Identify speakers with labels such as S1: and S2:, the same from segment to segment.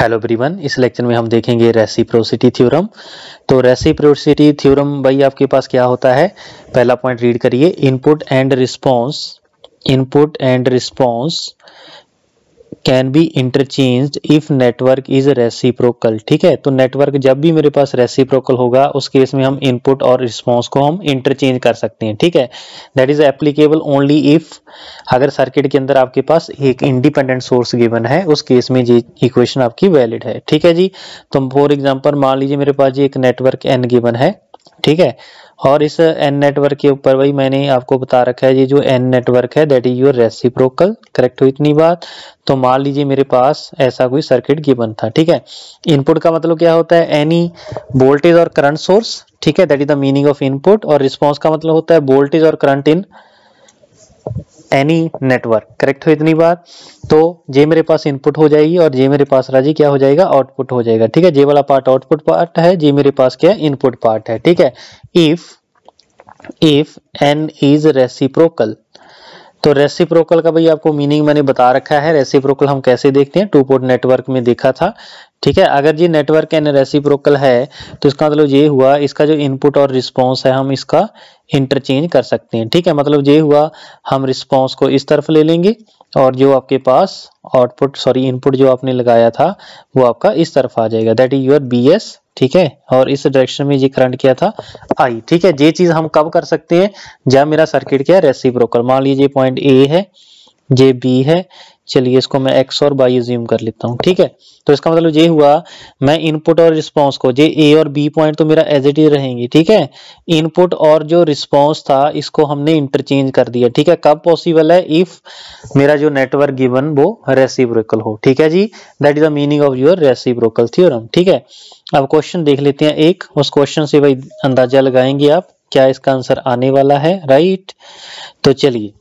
S1: Hello everyone, इस lecture में हम देखेंगे रेसिप्रोसिटी थ्योरम। तो रेसिप्रोसिटी थ्योरम भाई आपके पास क्या होता है, पहला पॉइंट रीड करिए। Input and response can be interchanged if network is reciprocal. ठीक है, तो नेटवर्क जब भी मेरे पास रेसिप्रोकल होगा उस केस में हम इनपुट और रिस्पॉन्स को हम इंटरचेंज कर सकते हैं। ठीक है, that is applicable only if, अगर सर्किट के अंदर आपके पास एक इंडिपेंडेंट सोर्स गिवन है उस केस में ये इक्वेशन आपकी वैलिड है। ठीक है जी, तो फॉर एग्जांपल मान लीजिए मेरे पास ये एक नेटवर्क एन गिवन है। ठीक है, और इस एन नेटवर्क के ऊपर भाई मैंने आपको बता रखा है ये जो एन नेटवर्क है that is your reciprocal. Correct हुई इतनी बात। तो मान लीजिए मेरे पास ऐसा कोई सर्किट गिवन था। ठीक है, इनपुट का मतलब क्या होता है, एनी वोल्टेज और करंट सोर्स। ठीक है, that is the meaning of input. और रिस्पॉन्स का मतलब होता है वोल्टेज और current in any network. Correct हो इतनी बात। तो जे मेरे पास इनपुट हो जाएगी और जे मेरे पास राजी क्या हो जाएगा, आउटपुट हो जाएगा। ठीक है, जे वाला पार्ट आउटपुट पार्ट है, जे मेरे पास क्या है, इनपुट पार्ट है। ठीक है, इफ एन इज रेसिप्रोकल, तो रेसिप्रोकल का भाई आपको मीनिंग मैंने बता रखा है। रेसिप्रोकल हम कैसे देखते हैं, टू पोर्ट नेटवर्क में देखा था। ठीक है, अगर ये नेटवर्क एन रेसिप्रोकल है तो इसका मतलब ये हुआ इसका जो इनपुट और रिस्पॉन्स है हम इसका इंटरचेंज कर सकते हैं। ठीक है, मतलब ये हुआ हम रिस्पॉन्स को इस तरफ ले लेंगे और जो आपके पास इनपुट जो आपने लगाया था वो आपका इस तरफ आ जाएगा, that is your B S. ठीक है, और इस डायरेक्शन में ये करंट किया था आई। ठीक है, ये चीज हम कब कर सकते हैं, जब मेरा सर्किट क्या है, रेसिप्रोकल। मान लीजिए पॉइंट ए है, ये बी है, चलिए इसको मैं एक्स और वाई अज्यूम कर लेता हूँ। ठीक है, तो इसका मतलब ये हुआ मैं इनपुट और रिस्पांस को, जे ए और बी पॉइंट तो मेरा एज इट इज रहेंगी। ठीक है, इनपुट और जो रिस्पांस था इसको हमने इंटरचेंज कर दिया। ठीक है, कब पॉसिबल है, इफ मेरा जो नेटवर्क गिवन वो रेसिप्रोकल हो। ठीक है जी, that is the meaning of your reciprocal theorem. ठीक है, अब क्वेश्चन देख लेते हैं एक, उस क्वेश्चन से भाई अंदाजा लगाएंगे आप क्या इसका आंसर आने वाला है। राइट, तो चलिए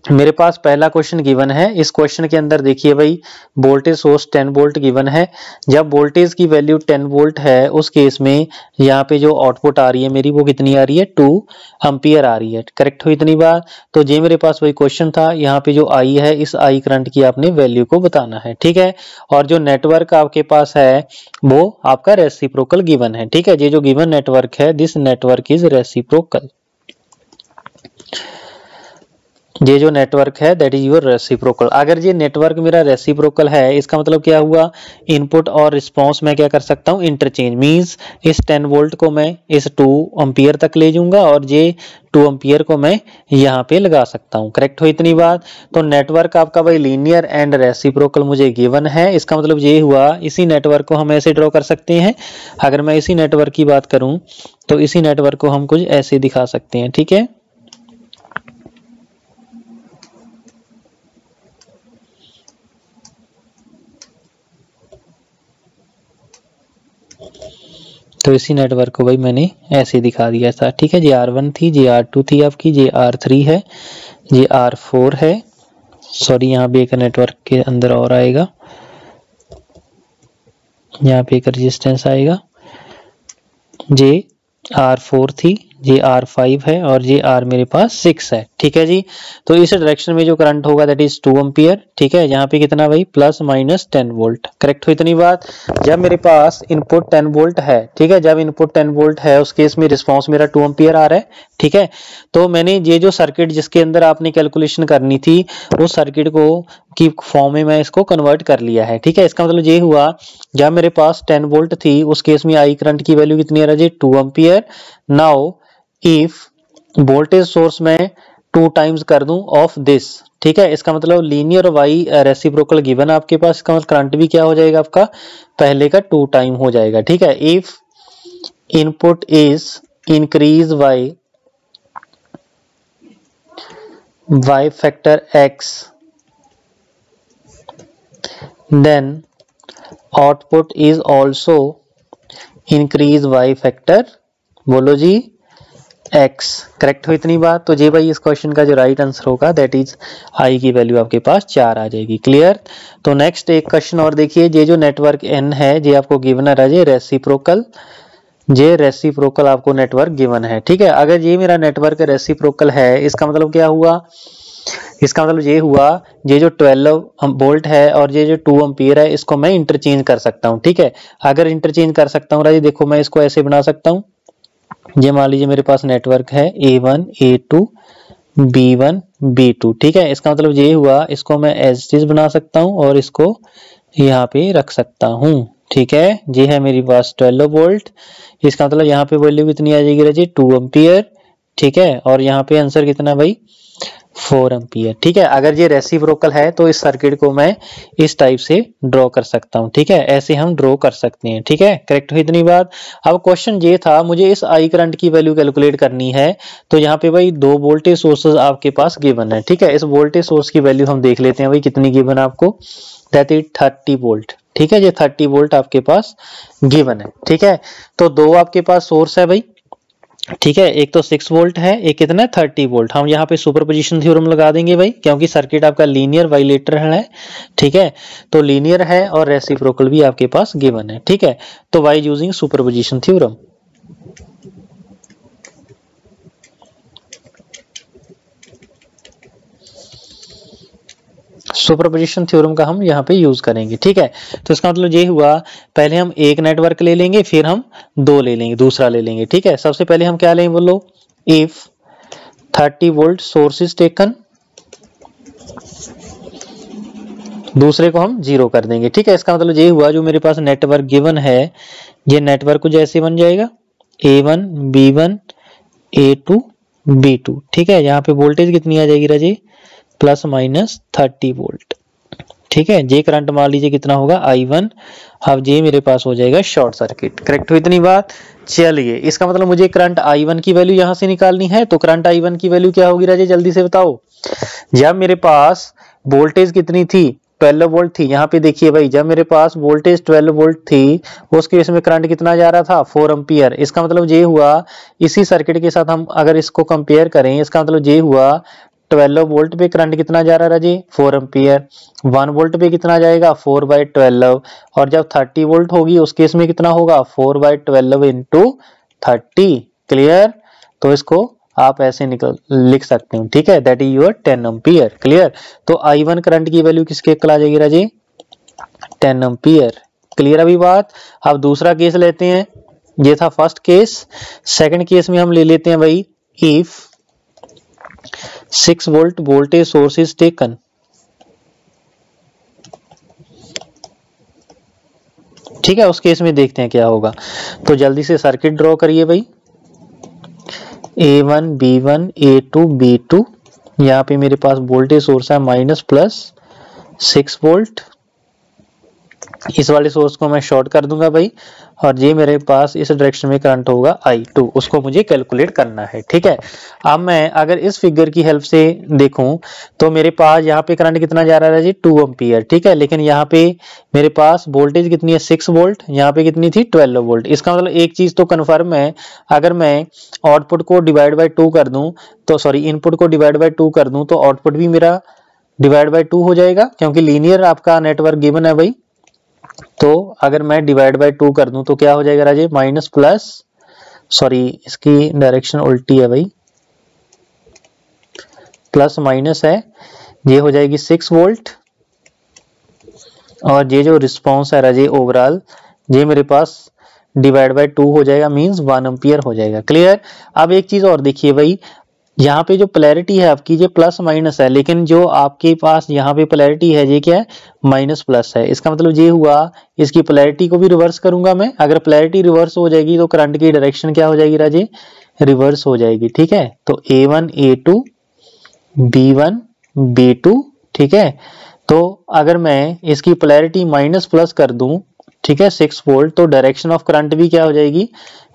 S1: मेरे पास पहला क्वेश्चन गिवन है। इस क्वेश्चन के अंदर देखिए भाई वोल्टेज सोर्स 10 वोल्ट गिवन है। जब वोल्टेज की वैल्यू 10 वोल्ट है उस केस में यहाँ पे जो आउटपुट आ रही है मेरी वो कितनी आ रही है, 2 एम्पियर आ रही है। करेक्ट हुई इतनी बात। तो ये मेरे पास वही क्वेश्चन था, यहाँ पे जो आई है इस आई करंट की आपने वैल्यू को बताना है। ठीक है, और जो नेटवर्क आपके पास है वो आपका रेसिप्रोकल गिवन है। ठीक है, ये जो गिवन नेटवर्क है दिस नेटवर्क इज रेसिप्रोकल। ये जो नेटवर्क है दैट इज योर रेसिप्रोकल। अगर ये नेटवर्क मेरा रेसिप्रोकल है इसका मतलब क्या हुआ, इनपुट और रिस्पांस मैं क्या कर सकता हूँ, इंटरचेंज। मींस इस 10 वोल्ट को मैं इस 2 एम्पियर तक ले जाऊंगा और ये 2 एम्पियर को मैं यहाँ पे लगा सकता हूँ। करेक्ट हो इतनी बात। तो नेटवर्क आपका भाई लीनियर एंड रेसिप्रोकल मुझे गिवन है। इसका मतलब ये हुआ इसी नेटवर्क को हम ऐसे ड्रॉ कर सकते हैं। अगर मैं इसी नेटवर्क की बात करूं तो इसी नेटवर्क को हम कुछ ऐसे दिखा सकते हैं। ठीक है, तो इसी नेटवर्क को भाई मैंने ऐसे दिखा दिया था। ठीक है, जे R1 थी, जे R2 थी आपकी, जे R3 है, जे R4 है। सॉरी, यहाँ पे एक नेटवर्क के अंदर और आएगा, यहाँ पे एक रेजिस्टेंस आएगा, जे R4 थी, जे R5 है और जे R मेरे पास 6 है। ठीक है जी, तो इस डायरेक्शन में जो करंट होगा दैट इज 2 एम्पियर। ठीक है, यहाँ पे कितना भाई, प्लस माइनस 10 वोल्ट। करेक्ट हो इतनी बात। जब मेरे पास इनपुट 10 वोल्ट है, ठीक है, जब इनपुट 10 वोल्ट है उस केस में रिस्पांस मेरा 2 एम्पियर आ रहा है। ठीक है, तो मैंने ये जो सर्किट जिसके अंदर आपने कैलकुलेशन करनी थी उस सर्किट को की फॉर्म में मैं इसको कन्वर्ट कर लिया है। ठीक है, इसका मतलब ये हुआ जब मेरे पास 10 वोल्ट थी उस केस में आई करंट की वैल्यू कितनी आ रही है, 2 ampere. Now if voltage source में 2 टाइम्स कर दूं ऑफ दिस, ठीक है, इसका मतलब लीनियर वाई रेसिप्रोकल गिवन आपके पास, इसका मतलब करंट भी क्या हो जाएगा आपका, पहले का 2 टाइम हो जाएगा। ठीक है, if input is increase by factor x then output is also increase by factor, बोलो जी, x। करेक्ट हो इतनी बात। तो जी भाई इस क्वेश्चन का जो राइट आंसर होगा दैट इज आई की वैल्यू आपके पास 4 आ जाएगी। क्लियर। तो नेक्स्ट एक क्वेश्चन और देखिए, ये जो नेटवर्क n है ये आपको गिवन है ये रेसिप्रोकल, ये रेसिप्रोकल आपको नेटवर्क गिवन है। ठीक है, अगर ये मेरा नेटवर्क रेसिप्रोकल है इसका मतलब क्या हुआ, इसका मतलब ये हुआ, ये जो 12 वोल्ट है और ये जो 2 एम्पियर है, इसको मैं इंटरचेंज कर सकता हूँ। ठीक है, अगर इंटरचेंज कर सकता हूँ राजी, देखो मैं इसको ऐसे बना सकता हूँ। ये मान लीजिए मेरे पास नेटवर्क है A1 A2 B1 B2। ठीक है, इसका मतलब ये हुआ, इसको मैं एज इट इज बना सकता हूँ और इसको यहाँ पे रख सकता हूँ। ठीक है, ये है मेरे पास 12 वोल्ट। इसका मतलब यहाँ पे वैल्यू कितनी आ जाएगी राजी, 2 एम्पियर। ठीक है, और यहाँ पे आंसर कितना भाई, 4 एम्पियर। ठीक है, अगर ये रेसिप्रोकल है तो इस सर्किट को मैं इस टाइप से ड्रॉ कर सकता हूँ। ठीक है, ऐसे हम ड्रॉ कर सकते हैं। ठीक है, करेक्ट हुई इतनी बात। अब क्वेश्चन ये था, मुझे इस आई करंट की वैल्यू कैलकुलेट करनी है। तो यहाँ पे भाई 2 वोल्टेज सोर्सेज आपके पास गिवन है। ठीक है, इस वोल्टेज सोर्स की वैल्यू हम देख लेते हैं भाई कितनी गिवन है आपको, दैट इज 30 वोल्ट। ठीक है, ये 30 वोल्ट आपके पास गिवन है। ठीक है, तो 2 आपके पास सोर्स है भाई। ठीक है, एक तो 6 वोल्ट है, एक कितना है 30 वोल्ट। हम यहाँ पे सुपरपोजिशन थ्योरम लगा देंगे भाई, क्योंकि सर्किट आपका लीनियर बाइलेटरल है। ठीक है, तो लीनियर है और रेसिप्रोकल भी आपके पास गिवन है। ठीक है, तो by using superposition theorem, superposition theorem का हम यहाँ पे यूज करेंगे। ठीक है, तो इसका मतलब ये हुआ, पहले हम एक नेटवर्क ले लेंगे, फिर हम 2 ले लेंगे, दूसरा ले लेंगे। ठीक है, सबसे पहले हम क्या लेंगे बोलो, if 30 volt source is taken, दूसरे को हम 0 कर देंगे। ठीक है, इसका मतलब ये हुआ, जो मेरे पास नेटवर्क गिवन है, ये नेटवर्क कुछ ऐसे बन जाएगा, A1 B1 A2 B2। ठीक है, यहाँ पे वोल्टेज कितनी आ जाएगी राजी, प्लस माइनस 30 वोल्ट। ठीक है, जे करंट मान लीजिए कितना होगा I1। अब जे मेरे पास हो जाएगा शॉर्ट सर्किट। करेक्ट हुई इतनी बात। चलिए, इसका मतलब मुझे करंट I1 की वैल्यू यहां से निकालनी है। तो करंट I1 की वैल्यू क्या होगी राजे, जल्दी से बताओ। जब मेरे पास वोल्टेज कितनी थी, 12 वोल्ट थी। यहाँ पे देखिए भाई, जब मेरे पास वोल्टेज 12 वोल्ट थी, उस केस में करंट कितना जा रहा था, 4 एम्पियर। इसका मतलब ये हुआ, इसी सर्किट के साथ हम अगर इसको कंपेयर करें, इसका मतलब ये हुआ 12 वोल्ट पे करंट कितना जा रहा है जी, 4 एम्पियर। 1 वोल्ट पे कितना जाएगा, 4/12। और जब 30 वोल्ट होगी उस केस में कितना होगा, 4/12 इंटू 30। क्लियर, तो इसको आप ऐसे लिख सकते हो। ठीक है, that is your 10 ampere. Clear, तो I1 करंट की वैल्यू किसके इक्वल आ जाएगी राजी, 10 एम्पियर। क्लियर अभी बात। अब दूसरा केस लेते हैं, ये था फर्स्ट केस। सेकंड केस में हम ले लेते हैं भाई, if 6 volt voltage source is taken. ठीक है, उस केस में देखते हैं क्या होगा। तो जल्दी से सर्किट ड्रॉ करिए भाई, A1 B1 A2 B2। यहाँ पे मेरे पास वोल्टेज सोर्स है माइनस प्लस 6 वोल्ट। इस वाले सोर्स को मैं शॉर्ट कर दूंगा भाई, और ये मेरे पास इस डायरेक्शन में करंट होगा I2, उसको मुझे कैलकुलेट करना है। ठीक है, अब मैं अगर इस फिगर की हेल्प से देखूं तो मेरे पास यहाँ पे करंट कितना जा रहा है जी, 2 एम्पियर। ठीक है, लेकिन यहाँ पे मेरे पास वोल्टेज कितनी है, 6 वोल्ट। यहाँ पे कितनी थी, 12 वोल्ट। इसका मतलब एक चीज तो कन्फर्म है, अगर मैं आउटपुट को डिवाइड बाई 2 कर दूं, तो सॉरी इनपुट को डिवाइड बाई 2 कर दूं, तो आउटपुट भी मेरा डिवाइड बाई 2 हो जाएगा, क्योंकि लीनियर आपका नेटवर्क गिवन है भाई। तो अगर मैं डिवाइड बाय 2 कर दूं तो क्या हो जाएगा राजे, माइनस प्लस, सॉरी इसकी डायरेक्शन उल्टी है भाई, प्लस माइनस है, ये हो जाएगी 6 वोल्ट। और ये जो रिस्पॉन्स है राजे ओवरऑल, ये मेरे पास डिवाइड बाय 2 हो जाएगा, मींस 1 एम्पियर हो जाएगा। क्लियर। अब एक चीज और देखिए भाई, यहाँ पे जो पोलैरिटी है आपकी, ये प्लस माइनस है, लेकिन जो आपके पास यहाँ पे पोलैरिटी है ये क्या है, माइनस प्लस है। इसका मतलब ये हुआ, इसकी पोलैरिटी को भी रिवर्स करूंगा मैं। अगर पोलैरिटी रिवर्स हो जाएगी तो करंट की डायरेक्शन क्या हो जाएगी राजे, रिवर्स हो जाएगी। ठीक है, तो A1 A2 B1 B2। ठीक है, तो अगर मैं इसकी पोलैरिटी माइनस प्लस कर दूं, ठीक है 6 वोल्ट, तो डायरेक्शन ऑफ करंट भी क्या हो जाएगी,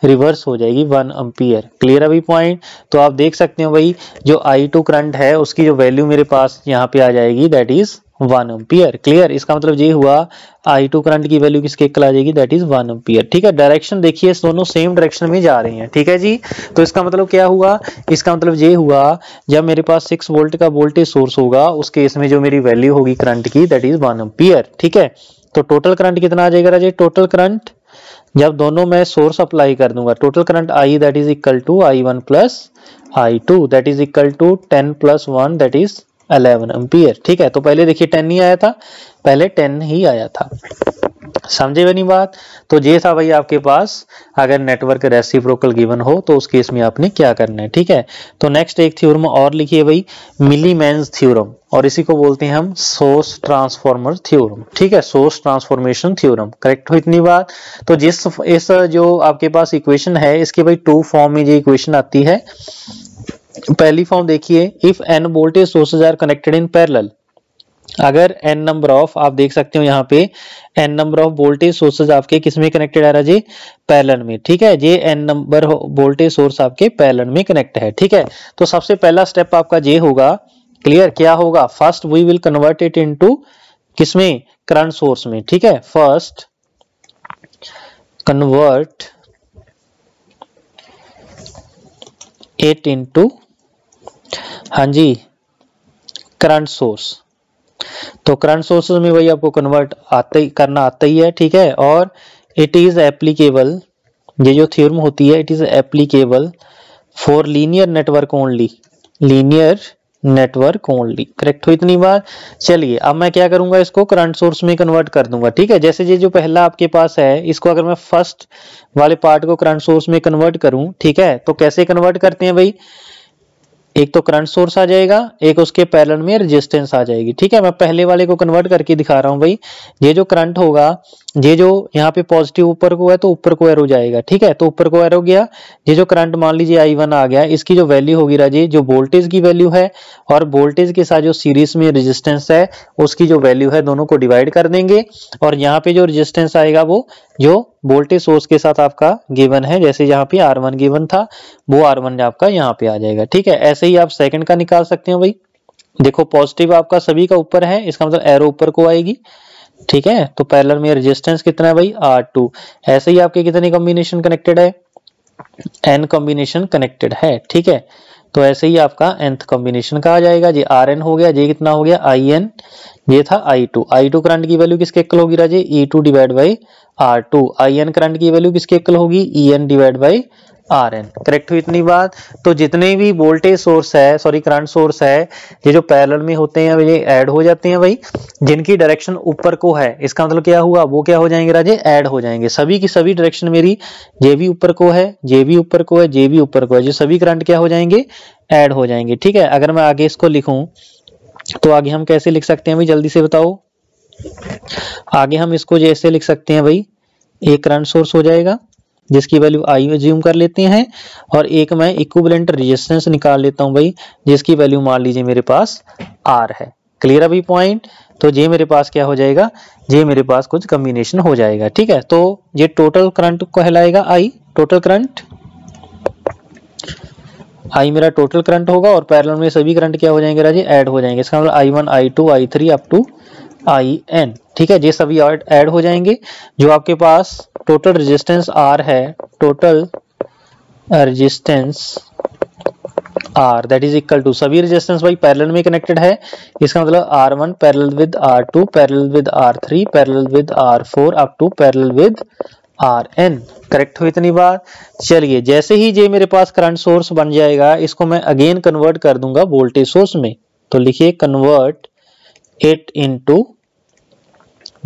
S1: रिवर्स हो जाएगी, 1 एम्पियर। क्लियर अभी पॉइंट। तो आप देख सकते हो भाई, जो I2 करंट है उसकी जो वैल्यू मेरे पास यहाँ पे आ जाएगी, दैट इज 1 एम्पियर। क्लियर, इसका मतलब ये हुआ I2 करंट की वैल्यू किसके इक्वल आ जाएगी, दैट इज 1 एम्पियर। ठीक है, डायरेक्शन देखिए दोनों सेम डायरेक्शन में जा रही हैं। ठीक है जी, तो इसका मतलब क्या हुआ, इसका मतलब ये हुआ, जब मेरे पास 6 वोल्ट का वोल्टेज सोर्स होगा उस केस में जो मेरी वैल्यू होगी करंट की, दैट इज 1 एम्पियर। ठीक है, तो टोटल करंट कितना आ जाएगा राजे, टोटल करंट जब दोनों मैं सोर्स अप्लाई कर दूंगा, total current I that is equal to I1 plus I2 that is equal to 10 plus 1 that is 11 ampere. ठीक है, तो पहले देखिए 10 नहीं आया था, पहले 10 ही आया था। समझे बनी बात? तो ये था भाई आपके पास अगर नेटवर्क रेसिप्रोकल गिवन हो तो उस केस में आपने क्या करना है। ठीक है, तो नेक्स्ट एक थ्योरम और लिखिए भाई, मिलीमैन्स थ्योरम, और इसी को बोलते हैं हम सोर्स ट्रांसफॉर्मर थ्योरम। ठीक है, सोर्स ट्रांसफॉर्मेशन थ्योरम। करेक्ट हो इतनी बात? तो इस जो आपके पास इक्वेशन है इसके भाई 2 फॉर्म में ये इक्वेशन आती है। पहली फॉर्म देखिए, if n voltage sources are connected in parallel, अगर n नंबर ऑफ, आप देख सकते हो यहाँ पे n number of voltage sources आपके किस में कनेक्टेड आ रहा जी, पैरेलल में। ठीक है, ये n नंबर वोल्टेज सोर्स आपके पैरेलल में कनेक्ट है। ठीक है, तो सबसे पहला स्टेप आपका ये होगा, क्लियर, क्या होगा, first we will convert it into किसमें, करंट सोर्स में। ठीक है, फर्स्ट कन्वर्ट इट इनटू, हाँ जी, करंट सोर्स। तो करंट सोर्सेज में वही आपको कन्वर्ट करना आता ही है। ठीक है, और इट इज एप्लीकेबल, ये जो थ्योरम होती है, it is applicable for linear network only, linear network only. Correct हो इतनी बार? चलिए अब मैं क्या करूंगा, इसको करंट सोर्स में कन्वर्ट कर दूंगा। ठीक है, जैसे ये जो पहला आपके पास है, इसको अगर मैं फर्स्ट वाले पार्ट को करंट सोर्स में कन्वर्ट करूं, ठीक है, तो कैसे कन्वर्ट करते हैं भाई, एक तो करंट सोर्स आ जाएगा, एक उसके पैरेलल में रेजिस्टेंस आ जाएगी। ठीक है, मैं पहले वाले को कन्वर्ट करके दिखा रहा हूं भाई। ये जो करंट होगा, ये जो यहाँ पे पॉजिटिव ऊपर को है तो ऊपर को एरो जाएगा। ठीक है, तो ऊपर को एरो गया, ये जो करंट मान लीजिए I1 आ गया, इसकी जो वैल्यू होगी राजी, जो वोल्टेज की वैल्यू है और वोल्टेज के साथ जो सीरीज में रेजिस्टेंस है उसकी जो वैल्यू है, दोनों को डिवाइड कर देंगे, और यहाँ पे जो रेजिस्टेंस आएगा वो जो वोल्टेज सोर्स के साथ आपका गिवन है, जैसे यहाँ पे R1 गिवन था, वो R1 आपका यहाँ पे आ जाएगा। ठीक है, ऐसे ही आप सेकंड का निकाल सकते हो भाई। देखो पॉजिटिव आपका सभी का ऊपर है, इसका मतलब एरो ऊपर को आएगी। ठीक है, तो पैरेलल में रेजिस्टेंस कितना है भाई, R2। ऐसे ही आपके कितने कॉम्बिनेशन कनेक्टेड है, n कॉम्बिनेशन कनेक्टेड है। ठीक है, तो ऐसे ही आपका nth कॉम्बिनेशन का आ जाएगा। ये Rn हो गया, ये कितना हो गया In, ये था I2 करंट की वैल्यू किसके इक्वल होगी राजे, E2 divide by R2। In current की वैल्यू किसके इक्वल होगी, En divide by Rn। Correct हुई इतनी बात? तो जितने भी वोल्टेज सोर्स है, सॉरी करंट सोर्स है, ये जो पैरेलल में होते हैं ये ऐड हो जाते हैं भाई, जिनकी डायरेक्शन ऊपर को है, इसका मतलब क्या हुआ, वो क्या हो जाएंगे राजे, ऐड हो जाएंगे। सभी की सभी डायरेक्शन मेरी, ये भी ऊपर को है, ये भी ऊपर को है, ये भी ऊपर को है, जो सभी करंट क्या हो जाएंगे, ऐड हो जाएंगे। ठीक है, अगर मैं आगे इसको लिखूं तो आगे हम कैसे लिख सकते हैं भाई, जल्दी से बताओ। आगे हम इसको जैसे लिख सकते हैं भाई, एक करंट सोर्स हो जाएगा जिसकी वैल्यू I अज्यूम कर लेते हैं, और एक मैं इक्विवेलेंट रेजिस्टेंस निकाल लेता हूं भाई, जिसकी वैल्यू मान लीजिए मेरे पास R है। क्लियर अभी पॉइंट? तो ये मेरे पास क्या हो जाएगा, ये मेरे पास कुछ कॉम्बिनेशन हो जाएगा। ठीक है, तो ये टोटल करंट कहलाएगा I, टोटल करंट I मेरा टोटल करंट होगा, और पैरेलल में सभी करंट क्या हो जाएंगे राजी, ऐड हो जाएंगे। इसका मतलब I1 I2 I3 up to In। ठीक है, ये सभी ऐड हो जाएंगे। जो आपके पास टोटल रेजिस्टेंस R है, total resistance R that is equal to, सभी रेजिस्टेंस भाई पैरेलल में कनेक्टेड है, इसका मतलब R1 parallel with R2 parallel with R3 parallel with R4 up to parallel with Rn। Correct हुई इतनी बात? चलिए, जैसे ही ये मेरे पास करंट सोर्स बन जाएगा, इसको मैं अगेन कन्वर्ट कर दूंगा वोल्टेज सोर्स में। तो लिखिए convert it into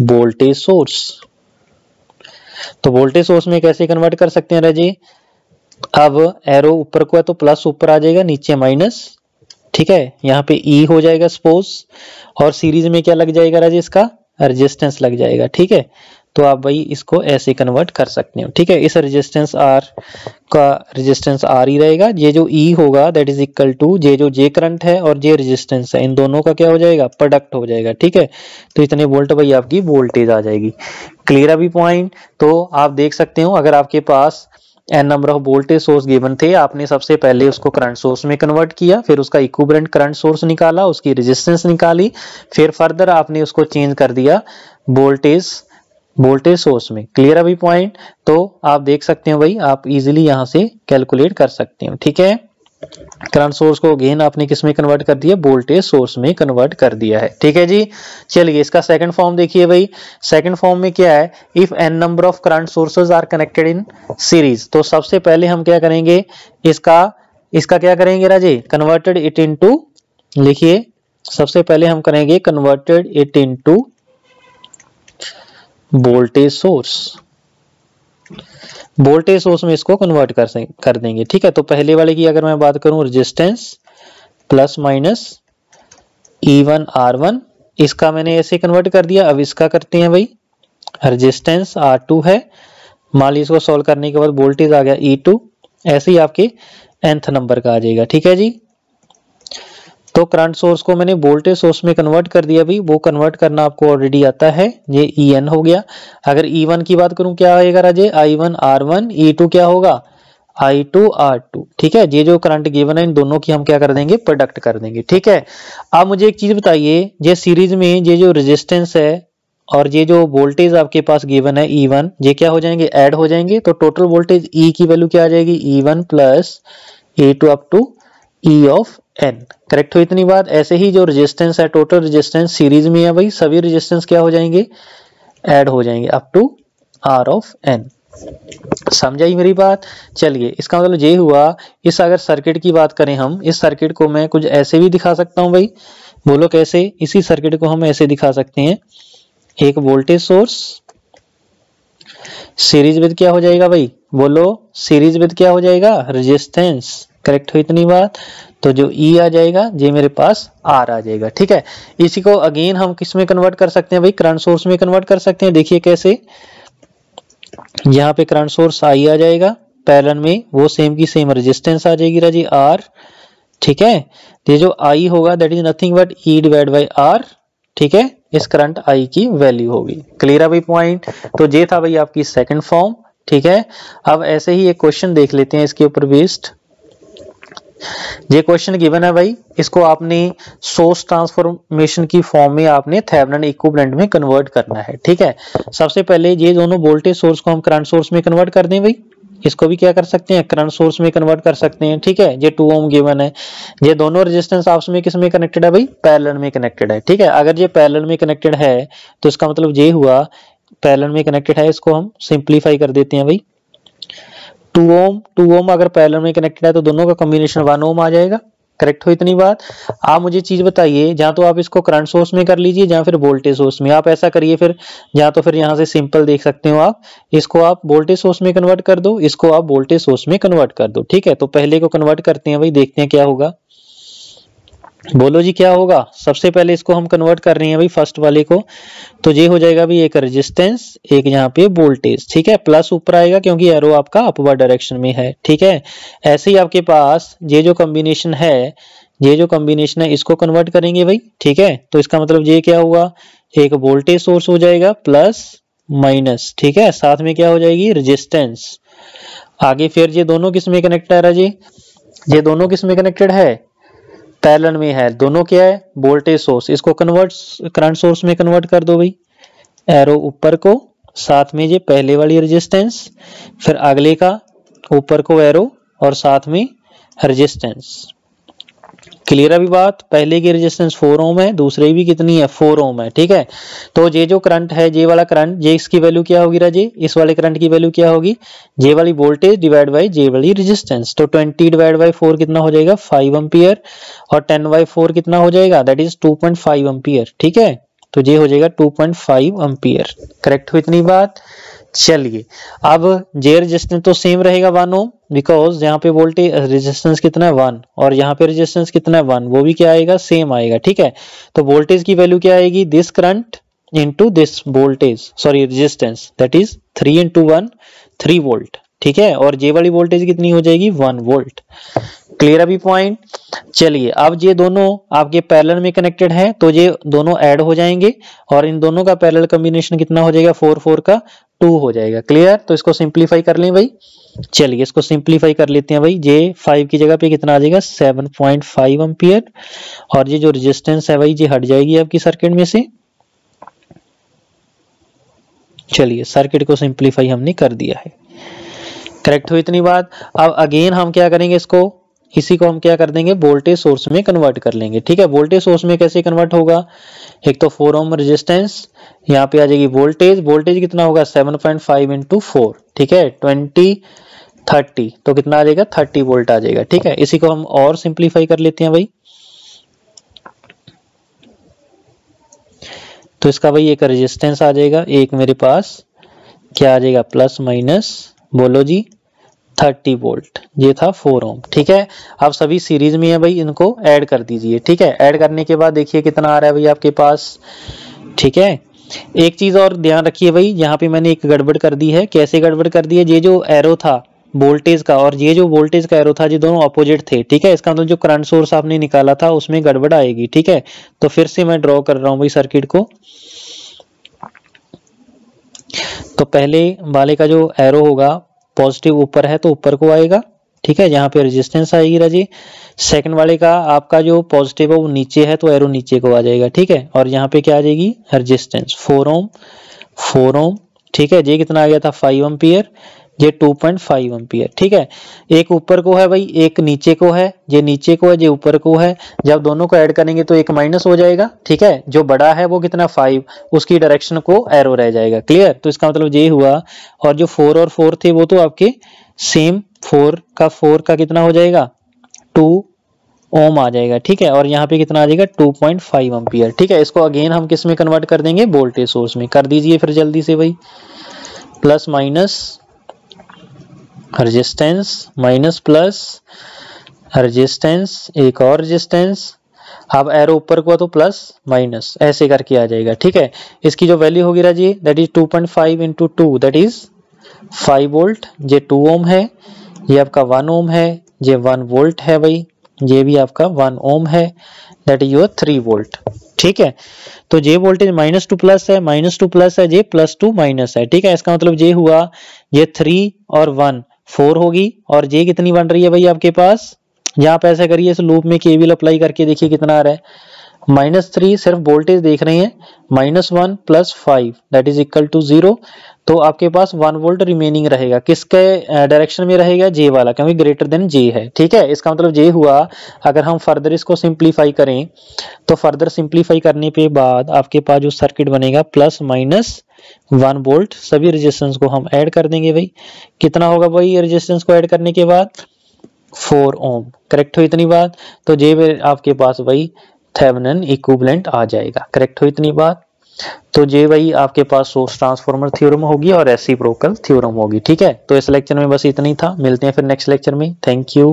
S1: voltage source. तो वोल्टेज सोर्स में कैसे कन्वर्ट कर सकते हैं राजी, अब एरो ऊपर को है तो प्लस ऊपर आ जाएगा, नीचे माइनस। ठीक है, यहाँ पे E हो जाएगा सपोज, और सीरीज में क्या लग जाएगा राजी, इसका रेजिस्टेंस लग जाएगा। ठीक है, तो आप भाई इसको ऐसे कन्वर्ट कर सकते हो। ठीक है, इस रेजिस्टेंस R का रेजिस्टेंस R ही रहेगा, ये जो E होगा दैट इज इक्वल टू ये जो J करंट है और ये रेजिस्टेंस है, इन दोनों का क्या हो जाएगा, प्रोडक्ट हो जाएगा। ठीक है, तो इतने वोल्ट भाई आपकी वोल्टेज आ जाएगी। क्लियर अभी पॉइंट? तो आप देख सकते हो, अगर आपके पास n number of voltage source given थे, आपने सबसे पहले उसको करंट सोर्स में कन्वर्ट किया, फिर उसका इक्विवेलेंट करंट सोर्स निकाला, उसकी रेजिस्टेंस निकाली, फिर फर्दर आपने उसको चेंज कर दिया वोल्टेज सोर्स में। क्लियर अभी पॉइंट? तो आप देख सकते हो भाई, आप इजीली यहां से कैलकुलेट कर सकते हो। ठीक है, करंट सोर्स को अगेन आपने किस में कन्वर्ट कर दिया, वोल्टेज सोर्स में कन्वर्ट कर दिया है। ठीक है जी, चलिए इसका सेकंड फॉर्म देखिए भाई। सेकंड फॉर्म में क्या है, if n number of current sources are connected in series. तो सबसे पहले हम क्या करेंगे, इसका क्या करेंगे राजे, कन्वर्टेड इट इनटू, लिखिए सबसे पहले हम करेंगे converted it into voltage source. Voltage source में इसको कन्वर्ट कर देंगे। ठीक है, तो पहले वाले की अगर मैं बात करूं, resistance plus minus E1 R1, इसका मैंने ऐसे कन्वर्ट कर दिया। अब इसका करते हैं भाई, रेजिस्टेंस R2 है, मान लीजिए इसको सॉल्व करने के बाद वोल्टेज आ गया E2, ऐसे ही आपके nth नंबर का आ जाएगा। ठीक है जी, तो करंट सोर्स को मैंने वोल्टेज सोर्स में कन्वर्ट कर दिया भाई, वो कन्वर्ट करना आपको ऑलरेडी आता है, ये En हो गया। अगर E1 की बात करूं क्या आएगा राजे, I1 R1, E2 क्या होगा, I2 R2। ठीक है, ये जो करंट गिवन है इन दोनों की हम क्या कर देंगे, प्रोडक्ट कर देंगे। ठीक है, अब मुझे एक चीज बताइए, ये सीरीज में ये जो रेजिस्टेंस है और ये जो वोल्टेज आपके पास गिवन है E1, ये क्या हो जाएंगे, ऐड हो जाएंगे, तो टोटल वोल्टेज E की वैल्यू क्या आ जाएगी, E1 plus E2 up to E of N। Correct हो इतनी बात। ऐसे ही जो रेजिस्टेंस है, टोटल रेजिस्टेंस सीरीज में है भाई, सभी रेजिस्टेंस क्या हो जाएंगे, ऐड हो जाएंगे up to R of N। समझाई मेरी बात। चलिए, इसका मतलब ये हुआ, इस अगर सर्किट की बात करें हम, इस सर्किट को मैं कुछ ऐसे भी दिखा सकता हूं भाई, बोलो कैसे। इसी सर्किट को हम ऐसे दिखा सकते हैं, एक वोल्टेज सोर्स सीरीज विद क्या हो जाएगा भाई, बोलो सीरीज विद क्या हो जाएगा, रेजिस्टेंस। करेक्ट हो इतनी बात। तो जो E आ जाएगा, ये मेरे पास R आ जाएगा। ठीक है, इसी को अगेन हम किस में कन्वर्ट कर सकते हैं भाई, करंट सोर्स में कन्वर्ट कर सकते हैं। देखिए कैसे, यहाँ पे करंट सोर्स I आ जाएगा, पैरेलल में वो सेम की सेम रेजिस्टेंस आ जाएगी राजी R। ठीक है, ये जो I होगा that is nothing but E divide by R। ठीक है, इस करंट I की वैल्यू होगी। क्लियर है भाई पॉइंट। तो ये था भाई आपकी सेकंड फॉर्म। ठीक है, अब ऐसे ही एक क्वेश्चन देख लेते हैं इसके ऊपर बेस्ड। ये क्वेश्चन गिवन है भाई, इसको आपने सोर्स ट्रांसफॉर्मेशन की फॉर्म में आपने थेवेनिन इक्विवेलेंट में कन्वर्ट करना है। ठीक है, सबसे पहले ये दोनों वोल्टेज सोर्स को हम करंट सोर्स में कन्वर्ट कर दें भाई, इसको भी क्या कर सकते हैं, करंट सोर्स में कन्वर्ट कर सकते हैं। ठीक है, ये 2 ओम गिवन है, ये दोनों रेजिस्टेंस आपस में किस में कनेक्टेड है भाई, पैरेलल में कनेक्टेड है। ठीक है, अगर ये पैरेलल में कनेक्टेड है तो इसका मतलब ये हुआ पैरेलल में कनेक्टेड है, इसको हम सिंप्लीफाई कर देते हैं भाई। 2 ओम अगर पैरेलल में कनेक्टेड है तो दोनों का कॉम्बिनेशन 1 ओम आ जाएगा। करेक्ट हो इतनी बात। आप मुझे चीज बताइए, जहां तो आप इसको करंट सोर्स में कर लीजिए, जहां फिर वोल्टेज सोर्स में। आप ऐसा करिए फिर, जहां तो फिर यहां से सिंपल देख सकते हो आप, इसको आप वोल्टेज सोर्स में कन्वर्ट कर दो, इसको आप वोल्टेज सोर्स में कन्वर्ट कर दो। ठीक है, तो पहले को कन्वर्ट करते हैं भाई, देखते हैं क्या होगा। बोलो जी क्या होगा। सबसे पहले इसको हम कन्वर्ट कर रहे हैं भाई फर्स्ट वाले को, तो ये हो जाएगा भाई एक रेजिस्टेंस, एक यहाँ पे वोल्टेज। ठीक है, प्लस ऊपर आएगा क्योंकि एरो आपका अपवर्ड डायरेक्शन में है। ठीक है, ऐसे ही आपके पास ये जो कॉम्बिनेशन है, ये जो कॉम्बिनेशन है इसको कन्वर्ट करेंगे भाई। ठीक है, तो इसका मतलब ये क्या हुआ, एक वोल्टेज सोर्स हो जाएगा प्लस माइनस। ठीक है, साथ में क्या हो जाएगी, रेजिस्टेंस। आगे फिर ये दोनों किस में कनेक्टेड है जी, ये दोनों किस में कनेक्टेड है, पैरेलल में है। दोनों क्या है, वोल्टेज सोर्स। इसको कन्वर्ट करंट सोर्स में कन्वर्ट कर दो भाई, एरो ऊपर को, साथ में ये पहले वाली रेजिस्टेंस, फिर अगले का ऊपर को एरो और साथ में रेजिस्टेंस। क्लियर अभी बात। पहले की रेजिस्टेंस 4 ओम है, दूसरे भी कितनी है, 4 ओम है। ठीक है, तो ये जो करंट है, ये वाला करंट, ये इसकी वैल्यू क्या होगी राजे, इस वाले करंट की वैल्यू क्या होगी, ये वाली वोल्टेज डिवाइड बाई ये वाली रेजिस्टेंस। तो 20 डिवाइड बाई 4 कितना हो जाएगा, 5 एम्पियर, और 10 बाई 4 कितना हो जाएगा, दैट इज 2.5 एम्पियर। ठीक है, तो ये हो जाएगा 2.5 एम्पियर। करेक्ट हो इतनी बात। चलिए, अब जे रेजिस्टेंस तो सेम रहेगा 1 ओम, बिकॉज यहाँ पे वोल्टेज रेजिस्टेंस कितना है 1, और यहाँ पे रेजिस्टेंस कितना है 1, वो भी क्या आएगा, सेम आएगा। ठीक है, तो वोल्टेज की वैल्यू क्या आएगी, this current into this voltage, sorry resistance, that is 3 into 1, 3 volt. ठीक है, और जे वाली वोल्टेज कितनी हो जाएगी, 1 वोल्ट। क्लियर अभी पॉइंट। चलिए, अब ये दोनों आपके पैरेलल में कनेक्टेड है, तो ये दोनों ऐड हो जाएंगे, और इन दोनों का पैरेलल कॉम्बिनेशन कितना हो जाएगा, 4 4 का 2 हो जाएगा। क्लियर, तो इसको सिंप्लीफाई कर लें भाई। चलिए, इसको सिंप्लीफाई कर लेते हैं भाई। जे 5 की जगह पे कितना आ जाएगा, 7.5 एम्पियर, और ये जो रेजिस्टेंस है भाई, ये हट जाएगी आपकी सर्किट में से। चलिए, सर्किट को सिंप्लीफाई हमने कर दिया है। करेक्ट हो इतनी बात। अब अगेन हम क्या करेंगे, इसको, इसी को हम क्या कर देंगे, वोल्टेज सोर्स में कन्वर्ट कर लेंगे। ठीक है, वोल्टेज सोर्स में कैसे कन्वर्ट होगा, एक तो 4 ओम रेजिस्टेंस, यहाँ पे आ जाएगी वोल्टेज, वोल्टेज कितना होगा 7.5 इंटू 4। ठीक है, 20 30, तो कितना आ जाएगा, 30 वोल्ट आ जाएगा। ठीक है, इसी को हम और सिंप्लीफाई कर लेते हैं भाई। तो इसका भाई एक रेजिस्टेंस आ जाएगा, एक मेरे पास क्या आ जाएगा प्लस माइनस बोलो जी 30 वोल्ट, ये था 4 ओम। ठीक है, अब सभी सीरीज में है भाई, इनको ऐड कर दीजिए। ठीक है, ऐड करने के बाद देखिए कितना आ रहा है भाई आपके पास। ठीक है, एक चीज और ध्यान रखिए भाई, यहाँ पे मैंने एक गड़बड़ कर दी है। कैसे गड़बड़ कर दी है, ये जो एरो था वोल्टेज का और ये जो वोल्टेज का एरो था, ये दोनों अपोजिट थे। ठीक है, इसका मतलब जो करंट सोर्स आपने निकाला था उसमें गड़बड़ आएगी। ठीक है, तो फिर से मैं ड्रॉ कर रहा हूं भाई सर्किट को। तो पहले वाले का जो एरो होगा पॉजिटिव ऊपर है तो ऊपर को आएगा। ठीक है, यहाँ पे रेजिस्टेंस आएगी राजी। सेकंड वाले का आपका जो पॉजिटिव है वो नीचे है तो एरो नीचे को आ जाएगा। ठीक है, और यहाँ पे क्या आ जाएगी रेजिस्टेंस 4 ओम 4 ओम। ठीक है, ये कितना आ गया था 5 एम्पियर, ये 2.5 एम्पियर। ठीक है, एक ऊपर को है भाई, एक नीचे को है, ये नीचे को है, ये ऊपर को है। जब दोनों को ऐड करेंगे तो एक माइनस हो जाएगा। ठीक है, जो बड़ा है वो कितना 5, उसकी डायरेक्शन को एरो रह जाएगा। क्लियर, तो इसका मतलब ये हुआ। और जो 4 और 4 थे वो तो आपके सेम 4 का कितना हो जाएगा 2 ओम आ जाएगा। ठीक है, और यहाँ पे कितना आ जाएगा 2.5 एम्पियर। ठीक है, इसको अगेन हम किस में कन्वर्ट कर देंगे वोल्टेज सोर्स में। कर दीजिए फिर जल्दी से भाई, plus minus resistance minus plus resistance, एक और रेजिस्टेंस। अब एरो ऊपर को तो प्लस माइनस ऐसे करके आ जाएगा। ठीक है, इसकी जो वैल्यू होगी राजी that is 2.5 into 2 that is 5 volt. ये 2 ओम है, ये आपका 1 ओम है, ये 1 वोल्ट है भाई, ये भी आपका 1 ओम है, दैट इज योर 3 वोल्ट। ठीक है, तो ये वोल्टेज माइनस टू प्लस है, माइनस टू प्लस है, ये प्लस टू माइनस है। ठीक है, इसका मतलब ये हुआ ये 3 और 1 4 होगी, और ये कितनी बन रही है भाई आपके पास। यहाँ पे ऐसा करिए, इस लूप में केवीएल अप्लाई करके देखिए कितना आ रहा है -3। सिर्फ वोल्टेज देख रहे हैं, -1 plus 5 that is equal to 0। तो आपके पास 1 वोल्ट रिमेनिंग रहेगा, किसके डायरेक्शन में रहेगा जे वाला, क्योंकि ग्रेटर देन जे है। ठीक है, इसका मतलब जे हुआ। अगर हम फर्दर इसको सिंप्लीफाई करें तो फर्दर सिंप्लीफाई करने पे बाद आपके पास जो सर्किट बनेगा प्लस माइनस 1 वोल्ट। सभी रेजिस्टेंस को हम ऐड कर देंगे भाई, कितना होगा भाई रेजिस्टेंस को ऐड करने के बाद 4 ओम। करेक्ट हो इतनी बात, तो जे आपके पास भाई थेवेनिन इक्विवेलेंट आ जाएगा। करेक्ट हो इतनी बात, तो ये भाई आपके पास सोर्स ट्रांसफार्मर थ्योरम होगी और रेसिप्रोकल थ्योरम होगी। ठीक है, तो इस लेक्चर में बस इतना ही था, मिलते हैं फिर नेक्स्ट लेक्चर में। Thank you.